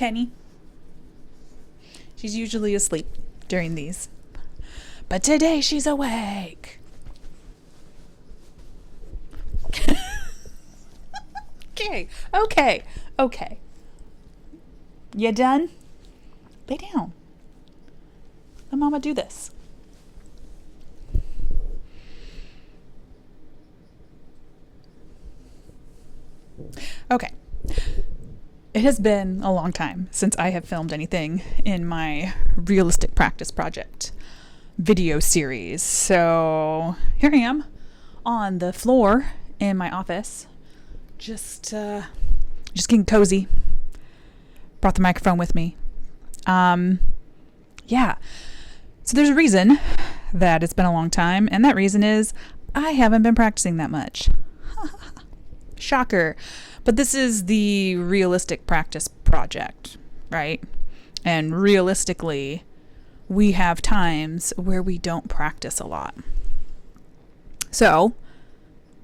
Penny. She's usually asleep during these. But today she's awake. Okay. You done? Lay down. Let Mama do this. Okay. It has been a long time since I have filmed anything in my realistic practice project video series. So here I am on the floor in my office, just getting cozy. Brought the microphone with me. Yeah. So there's a reason that it's been a long time, and that reason is I haven't been practicing that much. Shocker. But this is the realistic practice project, right? And realistically, we have times where we don't practice a lot. So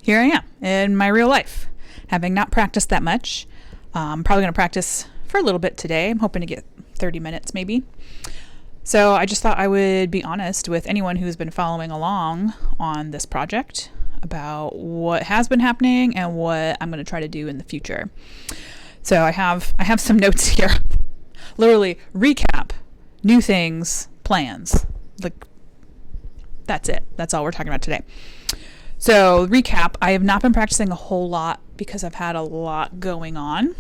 here I am in my real life, having not practiced that much. I'm probably going to practice for a little bit today. I'm hoping to get 30 minutes maybe. So I just thought I would be honest with anyone who's been following along on this project about what has been happening and what I'm going to try to do in the future. So I have some notes here. Literally recap, new things, plans. Like, that's it. That's all we're talking about today. So recap, I have not been practicing a whole lot because I've had a lot going on.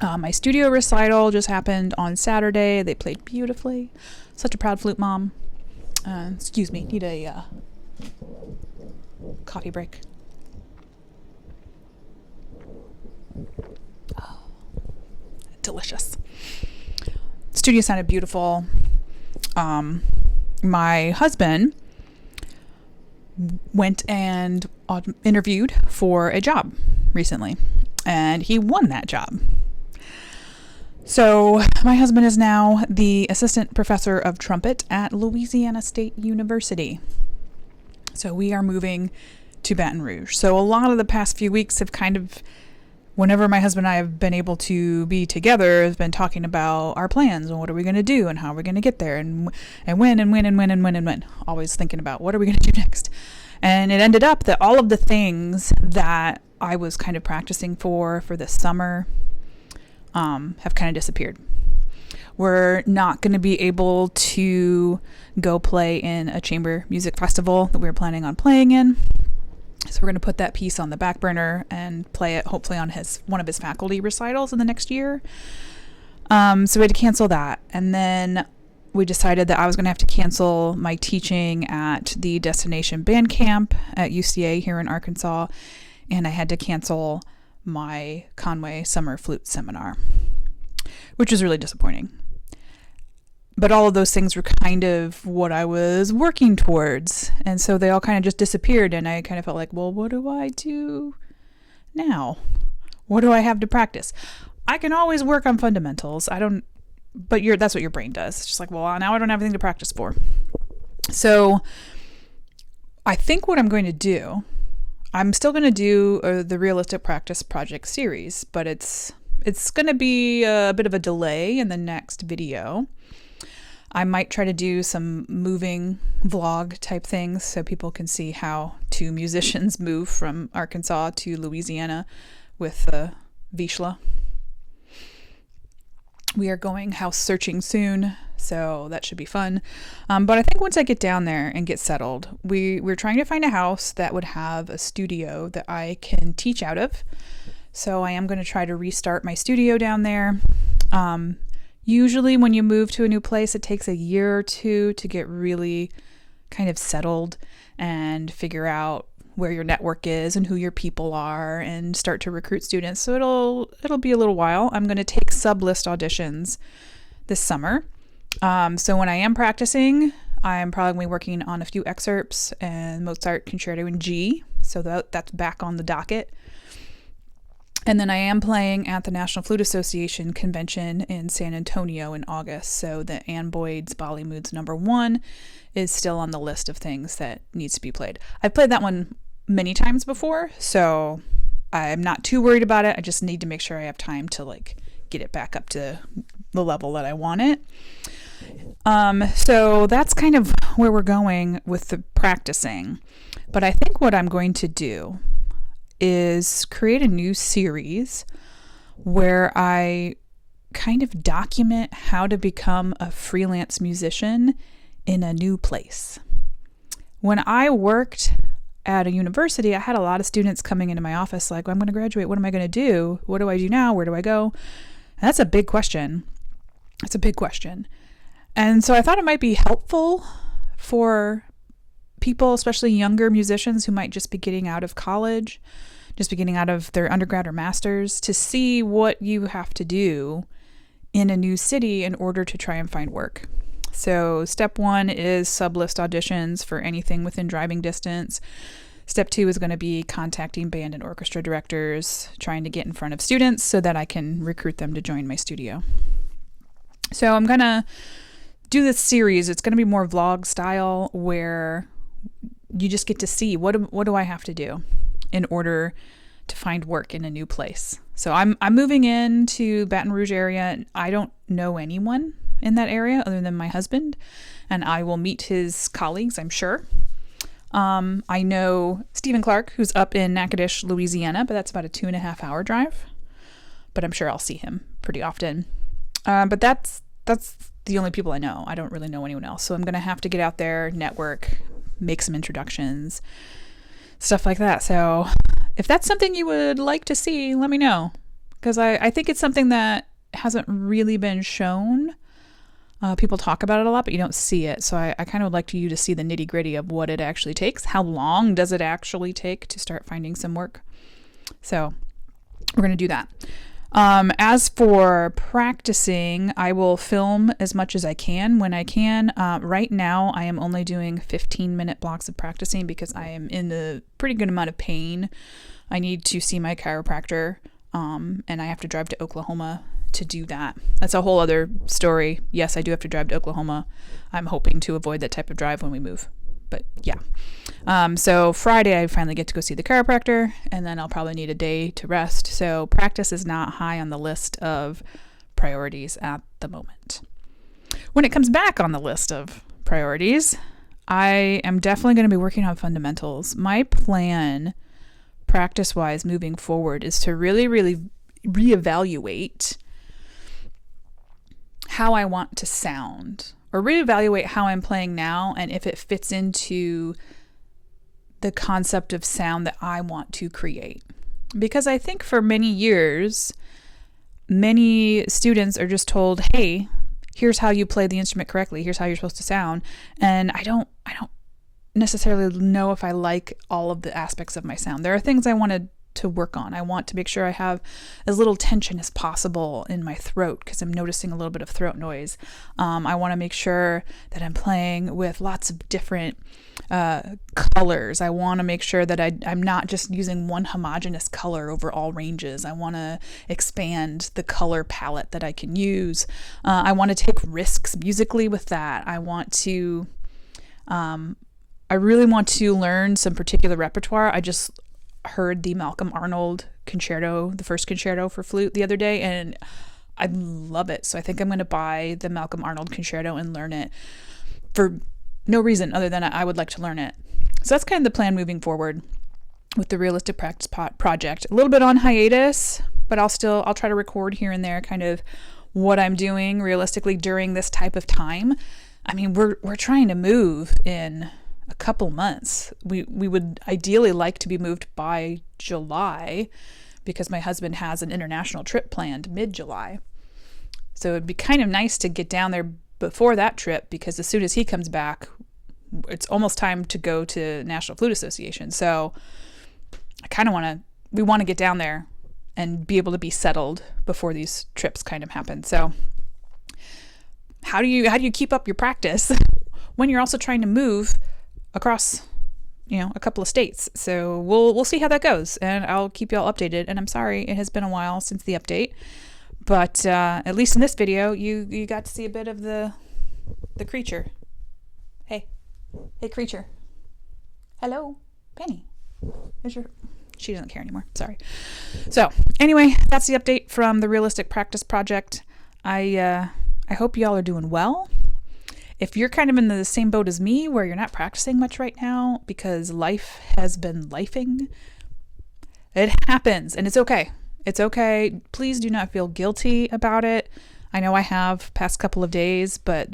My studio recital just happened on Saturday. They played beautifully. Such a proud flute mom. Excuse me, need a coffee break. Oh, delicious. Studio sounded beautiful. My husband went and interviewed for a job recently, and he won that job. So my husband is now the assistant professor of trumpet at Louisiana State University. So we are moving to Baton Rouge. So a lot of the past few weeks have kind of, whenever my husband and I have been able to be together, has been talking about our plans and what are we going to do and how are we going to get there and when. Always thinking about what are we going to do next. And it ended up that all of the things that I was kind of practicing for this summer have kind of disappeared. We're not going to be able to go play in a chamber music festival that we were planning on playing in. So we're going to put that piece on the back burner and play it hopefully on one of his faculty recitals in the next year. So we had to cancel that. And then we decided that I was going to have to cancel my teaching at the Destination Band Camp at UCA here in Arkansas. And I had to cancel my Conway Summer Flute Seminar, which was really disappointing. But all of those things were kind of what I was working towards. And so they all kind of just disappeared. And I kind of felt like, well, what do I do now? What do I have to practice? I can always work on fundamentals. But that's what your brain does. It's just like, well, now I don't have anything to practice for. So I think what I'm going to do, I'm still going to do the Realistic Practice Project series, but it's going to be a bit of a delay in the next video. I might try to do some moving vlog type things so people can see how two musicians move from Arkansas to Louisiana with Vishla. We are going house searching soon, so that should be fun. But I think once I get down there and get settled, we're trying to find a house that would have a studio that I can teach out of. So I am going to try to restart my studio down there. Usually when you move to a new place, it takes a year or two to get really kind of settled and figure out where your network is and who your people are and start to recruit students. So it'll be a little while. I'm going to take sub-list auditions this summer. So when I am practicing, I'm probably working on a few excerpts and Mozart Concerto in G. So that's back on the docket. And then I am playing at the National Flute Association convention in San Antonio in August. So the Ann Boyd's Bolly Moods #1 is still on the list of things that needs to be played. I've played that one many times before, so I'm not too worried about it. I just need to make sure I have time to get it back up to the level that I want it. So that's kind of where we're going with the practicing. But I think what I'm going to do is create a new series where I kind of document how to become a freelance musician in a new place. When I worked at a university, I had a lot of students coming into my office like, I'm going to graduate. What am I going to do? What do I do now? Where do I go? And that's a big question. It's a big question. And so I thought it might be helpful for people, especially younger musicians who might just be getting out of college, just be getting out of their undergrad or master's, to see what you have to do in a new city in order to try and find work. So step 1 is sublist auditions for anything within driving distance. Step 2 is going to be contacting band and orchestra directors, trying to get in front of students so that I can recruit them to join my studio. So I'm going to do this series. It's going to be more vlog style where you just get to see what do I have to do in order to find work in a new place. So I'm moving into Baton Rouge area, and I don't know anyone in that area other than my husband, and I will meet his colleagues, I'm sure. I know Stephen Clark, who's up in Natchitoches, Louisiana, but that's about a 2.5 hour drive, but I'm sure I'll see him pretty often. But that's the only people I know. I don't really know anyone else. So I'm going to have to get out there, network, make some introductions, stuff like that. So if that's something you would like to see, let me know, because I think it's something that hasn't really been shown. People talk about it a lot, but you don't see it. So I kind of would like you to see the nitty gritty of what it actually takes. How long does it actually take to start finding some work? So we're going to do that. As for practicing, I will film as much as I can when I can. Right now, I am only doing 15-minute blocks of practicing because I am in a pretty good amount of pain. I need to see my chiropractor, and I have to drive to Oklahoma to do that. That's a whole other story. Yes, I do have to drive to Oklahoma. I'm hoping to avoid that type of drive when we move. But yeah. So Friday, I finally get to go see the chiropractor, and then I'll probably need a day to rest. So practice is not high on the list of priorities at the moment. When it comes back on the list of priorities, I am definitely going to be working on fundamentals. My plan, practice-wise, moving forward, is to really, really reevaluate how I want to sound, or reevaluate how I'm playing now and if it fits into the concept of sound that I want to create. Because I think for many years, many students are just told, hey, here's how you play the instrument correctly. Here's how you're supposed to sound. And I don't necessarily know if I like all of the aspects of my sound. There are things I wanted to work on. I want to make sure I have as little tension as possible in my throat because I'm noticing a little bit of throat noise. I want to make sure that I'm playing with lots of different colors. I want to make sure that I'm not just using one homogeneous color over all ranges. I want to expand the color palette that I can use. I want to take risks musically with that. I really want to learn some particular repertoire. I just heard the Malcolm Arnold concerto, the first concerto for flute the other day, and I love it. So I think I'm going to buy the Malcolm Arnold concerto and learn it for no reason other than I would like to learn it. So that's kind of the plan moving forward with the Realistic Practice project. A little bit on hiatus, but I'll try to record here and there kind of what I'm doing realistically during this type of time. I mean, we're trying to move in a couple months. We would ideally like to be moved by July because my husband has an international trip planned mid-July. So it'd be kind of nice to get down there before that trip because as soon as he comes back, it's almost time to go to National Flute Association. So we want to get down there and be able to be settled before these trips kind of happen. So how do you keep up your practice when you're also trying to move across, a couple of states? So we'll see how that goes, and I'll keep y'all updated. And I'm sorry it has been a while since the update, but at least in this video, you got to see a bit of the creature. Hey creature. Hello, Penny. She doesn't care anymore. Sorry. So anyway, that's the update from the Realistic Practice Project. I hope y'all are doing well. If you're kind of in the same boat as me where you're not practicing much right now because life has been lifing, it happens and it's okay. It's okay. Please do not feel guilty about it. I know I have past couple of days, but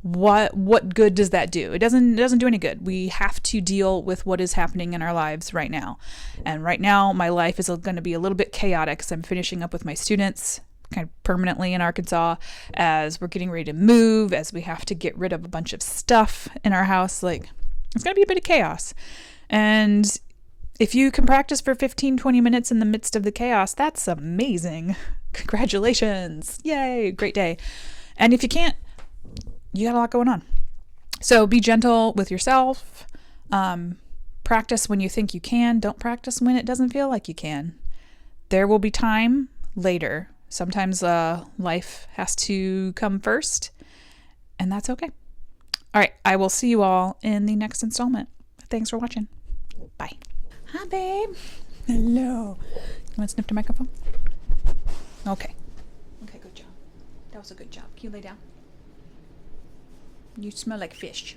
what good does that do? It doesn't do any good. We have to deal with what is happening in our lives right now. And right now my life is going to be a little bit chaotic because I'm finishing up with my students kind of permanently in Arkansas, as we're getting ready to move, as we have to get rid of a bunch of stuff in our house. Like, it's going to be a bit of chaos. And if you can practice for 15-20 minutes in the midst of the chaos, that's amazing. Congratulations. Yay, great day. And if you can't, you got a lot going on. So be gentle with yourself. Practice when you think you can. Don't practice when it doesn't feel like you can. There will be time later. Sometimes life has to come first, and that's okay. All right, I will see you all in the next installment. Thanks for watching. Bye. Hi, babe. Hello. You want to sniff the microphone? Okay. Okay, good job. That was a good job. Can you lay down? You smell like fish.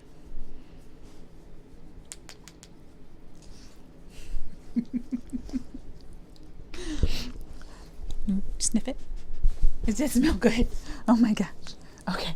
Sniff it. Does it smell good? Oh my gosh. Okay.